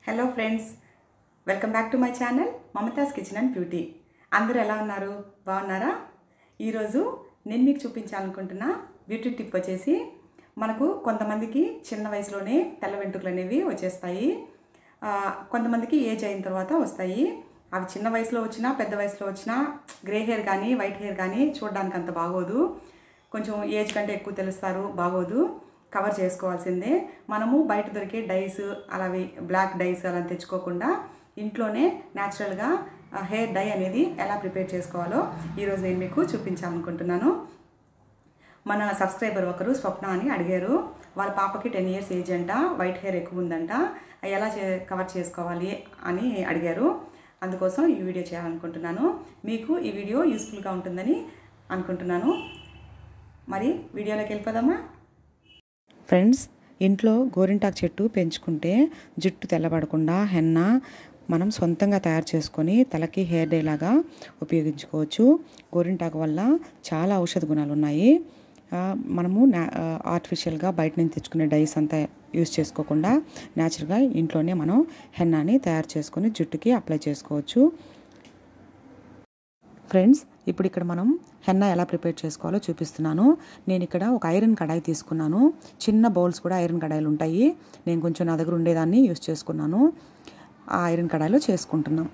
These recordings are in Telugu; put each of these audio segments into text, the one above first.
Hello friends, welcome back to my channel Mamata's kitchen and beauty. అందరూ ఎలా ఉన్నారు? బాగున్నారా? ఈరోజు నేను మీకు చూపించాలనుకుంటున్న బ్యూటీ టిప్ వచ్చేసి, మనకు కొంతమందికి చిన్న వయసులోనే తెల్ల వెంట్రుకలు అనేవి వచ్చేస్తాయి. కొంతమందికి ఏజ్ అయిన తర్వాత వస్తాయి. అవి చిన్న వయసులో వచ్చినా పెద్ద వయసులో వచ్చినా గ్రే హెయిర్ కానీ వైట్ హెయిర్ కానీ చూడడానికి అంత బాగోదు. కొంచెం ఏజ్ కంటే ఎక్కువ తెలుస్తారు, బాగోదు. కవర్ చేసుకోవాల్సిందే. మనము బయట దొరికే డైస్ అలావి బ్లాక్ డైస్ అలా తెచ్చుకోకుండా ఇంట్లోనే న్యాచురల్గా హెయిర్ డై అనేది ఎలా ప్రిపేర్ చేసుకోవాలో ఈరోజు నేను మీకు చూపించాలనుకుంటున్నాను. మన సబ్స్క్రైబర్ ఒకరు స్వప్న అని అడిగారు. వాళ్ళ పాపకి 10 years ఏజ్ అంట, వైట్ హెయిర్ ఎక్కువ ఉందంట, ఎలా కవర్ చేసుకోవాలి అని అడిగారు. అందుకోసం ఈ వీడియో చేయాలనుకుంటున్నాను. మీకు ఈ వీడియో యూస్ఫుల్గా ఉంటుందని అనుకుంటున్నాను. మరి వీడియోలోకి వెళ్ళిపోదామా? ఫ్రెండ్స్, ఇంట్లో గోరింటాకు చెట్టు పెంచుకుంటే జుట్టు తెల్లబడకుండా హెన్న మనం సొంతంగా తయారు చేసుకొని తలకి హెయిర్ డే లాగా ఉపయోగించుకోవచ్చు. గోరింటాకు వల్ల చాలా ఔషధ గుణాలు ఉన్నాయి. మనము ఆర్టిఫిషియల్గా బయట నుంచి తెచ్చుకునే డైస్ అంతా యూజ్ చేసుకోకుండా న్యాచురల్గా ఇంట్లోనే మనం హెన్నాని తయారు చేసుకొని జుట్టుకి అప్లై చేసుకోవచ్చు. ఫ్రెండ్స్, ఇప్పుడు ఇక్కడ మనం హెన్నా ఎలా ప్రిపేర్ చేసుకోవాలో చూపిస్తున్నాను. నేను ఇక్కడ ఒక ఐరన్ కడాయి తీసుకున్నాను. చిన్న బౌల్స్ కూడా ఐరన్ కడాయిలు ఉంటాయి. నేను కొంచెం నా దగ్గర ఉండేదాన్ని యూజ్ చేసుకున్నాను. ఆ ఐరన్ కడాయిలో చేసుకుంటున్నాం.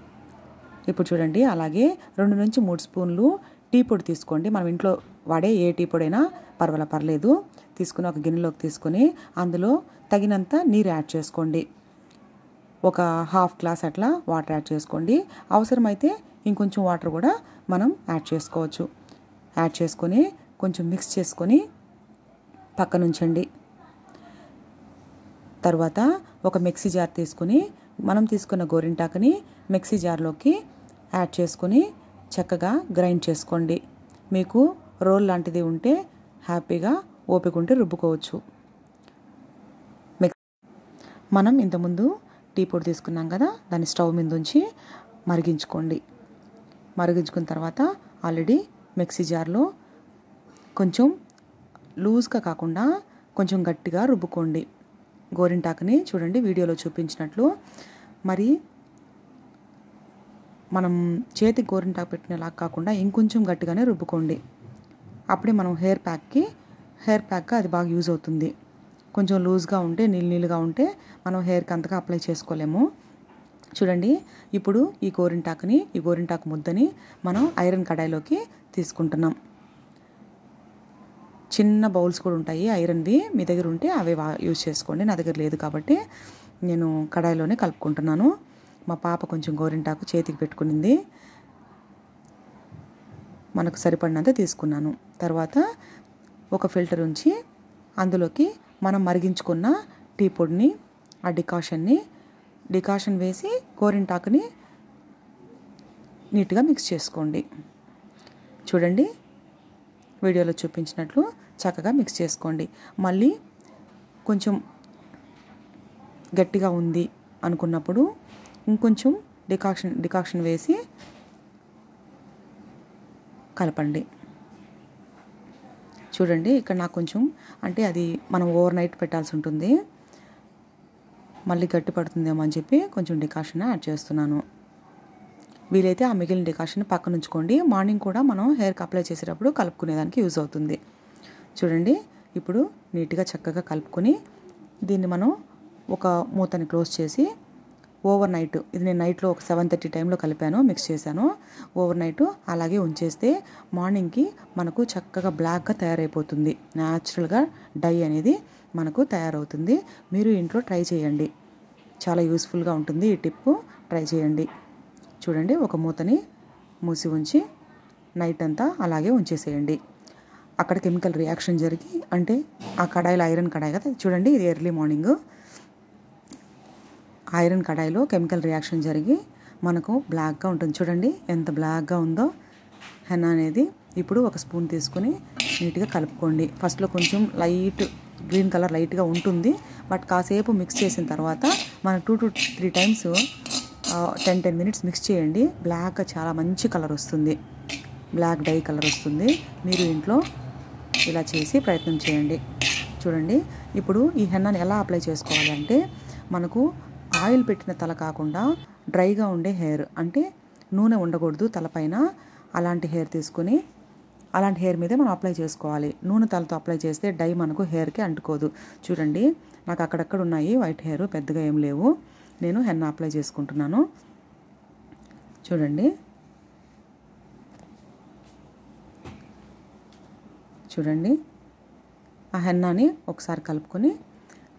ఇప్పుడు చూడండి, అలాగే 2 నుంచి 3 స్పూన్లు టీ పొడి తీసుకోండి. మనం ఇంట్లో వాడే ఏ టీ పొడి అయినా పర్లేదు. తీసుకుని ఒక గిన్నెలోకి తీసుకొని అందులో తగినంత నీరు యాడ్ చేసుకోండి. ఒక 1/2 గ్లాస్ అట్లా వాటర్ యాడ్ చేసుకోండి. అవసరమైతే ఇంకొంచెం వాటర్ కూడా మనం యాడ్ చేసుకోవచ్చు. యాడ్ చేసుకొని కొంచెం మిక్స్ చేసుకొని పక్కన ఉంచండి. తర్వాత ఒక మిక్సీ జార్ తీసుకుని మనం తీసుకున్న గోరింటాకుని మిక్సీ జార్లోకి యాడ్ చేసుకొని చక్కగా గ్రైండ్ చేసుకోండి. మీకు రోల్ లాంటిది ఉంటే హ్యాపీగా ఓపిక ఉంటే రుబ్బుకోవచ్చు. మనం ఇంతకుముందు టీ పొడి తీసుకున్నాం కదా, దాన్ని స్టవ్ మీద ఉంచి మరిగించుకోండి. మరిగించుకున్న తర్వాత ఆల్రెడీ మిక్సీ జార్లో కొంచెం లూజ్గా కాకుండా కొంచెం గట్టిగా రుబ్బుకోండి గోరింటాకుని. చూడండి వీడియోలో చూపించినట్లు. మరి మనం చేతికి గోరింటాకు పెట్టినలా కాకుండా ఇంకొంచెం గట్టిగానే రుబ్బుకోండి. అప్పుడే మనం హెయిర్ ప్యాక్గా అది బాగా యూజ్ అవుతుంది. కొంచెం లూజ్గా ఉంటే నీళ్ళుగా ఉంటే మనం హెయిర్కి అంతగా అప్లై చేసుకోలేము. చూడండి, ఇప్పుడు ఈ గోరింటాకు ముద్దని మనం ఐరన్ కడాయిలోకి తీసుకుంటున్నాం. చిన్న బౌల్స్ కూడా ఉంటాయి ఐరన్వి, మీ దగ్గర ఉంటే అవే యూజ్ చేసుకోండి. నా దగ్గర లేదు కాబట్టి నేను కడాయిలోనే కలుపుకుంటున్నాను. మా పాప కొంచెం గోరింటాకు చేతికి పెట్టుకునింది, మనకు సరిపడినంత తీసుకున్నాను. తర్వాత ఒక ఫిల్టర్ ఉంచి అందులోకి మనం మరిగించుకున్న టీ పొడిని, ఆ డికాషన్ వేసి గోరింటాకుని నీట్గా మిక్స్ చేసుకోండి. చూడండి వీడియోలో చూపించినట్లు చక్కగా మిక్స్ చేసుకోండి. మళ్ళీ కొంచెం గట్టిగా ఉంది అనుకున్నప్పుడు ఇంకొంచెం డికాషన్ వేసి కలపండి. చూడండి, ఇక్కడ నాకు కొంచెం అంటే అది మనం ఓవర్ నైట్ పెట్టాల్సి ఉంటుంది, మళ్ళీ గట్టి పడుతుందేమో అని చెప్పి కొంచెం డికాషన్ యాడ్ చేస్తున్నాను. వీలైతే ఆ మిగిలిన డికాషన్ పక్కన ఉంచుకోండి. మార్నింగ్ కూడా మనం హెయిర్కి అప్లై చేసేటప్పుడు కలుపుకునేదానికి యూజ్ అవుతుంది. చూడండి, ఇప్పుడు నీట్గా చక్కగా కలుపుకొని దీన్ని మనం ఒక మూతని క్లోజ్ చేసి ఓవర్ నైట్, ఇది నేను నైట్లో ఒక 7:30 టైంలో కలిపాను, మిక్స్ చేశాను. ఓవర్ నైట్ అలాగే ఉంచేస్తే మార్నింగ్కి మనకు చక్కగా బ్లాక్గా తయారైపోతుంది. న్యాచురల్గా డై అనేది మనకు తయారవుతుంది. మీరు ఇంట్లో ట్రై చేయండి, చాలా యూస్ఫుల్గా ఉంటుంది ఈ టిప్పు. ట్రై చేయండి. చూడండి, ఒక మూతని మూసి ఉంచి నైట్ అంతా అలాగే ఉంచేసేయండి. అక్కడ కెమికల్ రియాక్షన్ జరిగి, అంటే ఆ కడాయిలో ఐరన్ కడాయి కదా, చూడండి ఇది ఎర్లీ మార్నింగ్, ఐరన్ కడాయిలో కెమికల్ రియాక్షన్ జరిగి మనకు బ్లాక్గా ఉంటుంది. చూడండి ఎంత బ్లాక్గా ఉందో హెన్నా అనేది. ఇప్పుడు ఒక స్పూన్ తీసుకొని నీట్గా కలుపుకోండి. ఫస్ట్లో కొంచెం లైట్ గ్రీన్ కలర్ లైట్గా ఉంటుంది, బట్ కాసేపు మిక్స్ చేసిన తర్వాత మనం 2 to 3 times 10 minutes మిక్స్ చేయండి. బ్లాక్గా చాలా మంచి కలర్ వస్తుంది, బ్లాక్ డై కలర్ వస్తుంది. మీరు ఇంట్లో ఇలా చేసి ప్రయత్నం చేయండి. చూడండి, ఇప్పుడు ఈ హెన్నాని ఎలా అప్లై చేసుకోవాలంటే మనకు ఆయిల్ పెట్టిన తల కాకుండా డ్రైగా ఉండే హెయిర్, అంటే నూనె ఉండకూడదు తలపైన, అలాంటి హెయిర్ తీసుకుని అలాంటి హెయిర్ మీదే మనం అప్లై చేసుకోవాలి. నూనె తలతో అప్లై చేస్తే డై మనకు హెయిర్కి అంటుకోదు. చూడండి, నాకు అక్కడక్కడ ఉన్నాయి వైట్ హెయిర్, పెద్దగా ఏం లేవు. నేను హెన్నా అప్లై చేసుకుంటున్నాను. చూడండి చూడండి ఆ హెన్నాని ఒకసారి కలుపుకొని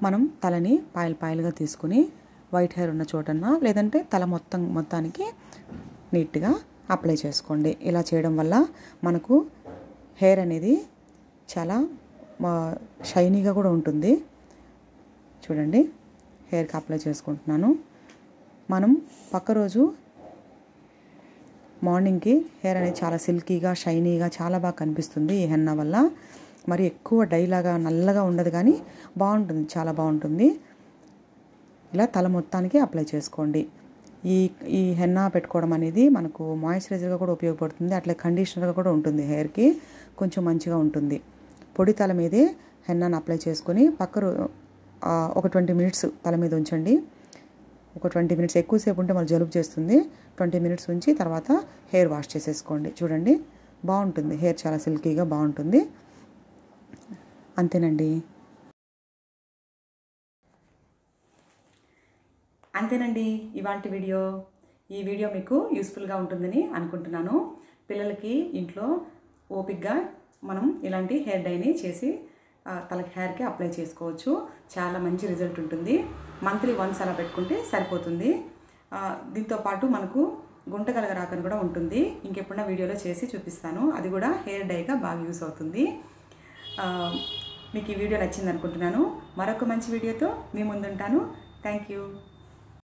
మనం తలని పాయలుగా తీసుకుని వైట్ హెయిర్ ఉన్న చోటన్నా లేదంటే తల మొత్తానికి నీట్గా అప్లై చేసుకోండి. ఇలా చేయడం వల్ల మనకు హెయిర్ అనేది చాలా షైనీగా కూడా ఉంటుంది. చూడండి, హెయిర్కి అప్లై చేసుకుంటున్నాను. మనం పక్క రోజు మార్నింగ్కి హెయిర్ అనేది చాలా సిల్కీగా షైనీగా చాలా బాగా కనిపిస్తుంది ఈ హెన్నా వల్ల. మరి ఎక్కువ డైలాగా నల్లగా ఉండదు, కానీ బాగుంటుంది, చాలా బాగుంటుంది. ఇలా తల మొత్తానికి అప్లై చేసుకోండి. ఈ హెన్నా పెట్టుకోవడం అనేది మనకు మాయిశ్చరైజర్గా కూడా ఉపయోగపడుతుంది, అట్లే కండిషనర్గా కూడా ఉంటుంది. హెయిర్కి కొంచెం మంచిగా ఉంటుంది. పొడి తల మీదే హెన్నాను అప్లై చేసుకొని ఒక 20 మినిట్స్ తల మీద ఉంచండి. ఒక 20 మినిట్స్, ఎక్కువసేపు ఉంటే మళ్ళీ జలుబు చేస్తుంది. 20 మినిట్స్ ఉంచి తర్వాత హెయిర్ వాష్ చేసేసుకోండి. చూడండి, బాగుంటుంది, హెయిర్ చాలా సిల్కీగా బాగుంటుంది. అంతేనండి. ఇవాల్టి వీడియో. ఈ వీడియో మీకు యూస్ఫుల్గా ఉంటుందని అనుకుంటున్నాను. పిల్లలకి ఇంట్లో ఓపిక్గా మనం ఇలాంటి హెయిర్ డైని చేసి తలకి హెయిర్కి అప్లై చేసుకోవచ్చు. చాలా మంచి రిజల్ట్ ఉంటుంది. మంత్లీ వన్స్ అలా పెట్టుకుంటే సరిపోతుంది. దీంతో పాటు మనకు గుంటగలగ రాకని కూడా ఉంటుంది. ఇంకెప్పుడైనా వీడియోలో చేసి చూపిస్తాను. అది కూడా హెయిర్ డైగా బాగా యూస్ అవుతుంది. మీకు ఈ వీడియో నచ్చింది అనుకుంటున్నాను. మరొక మంచి వీడియోతో మీ ముందుంటాను. Thank you.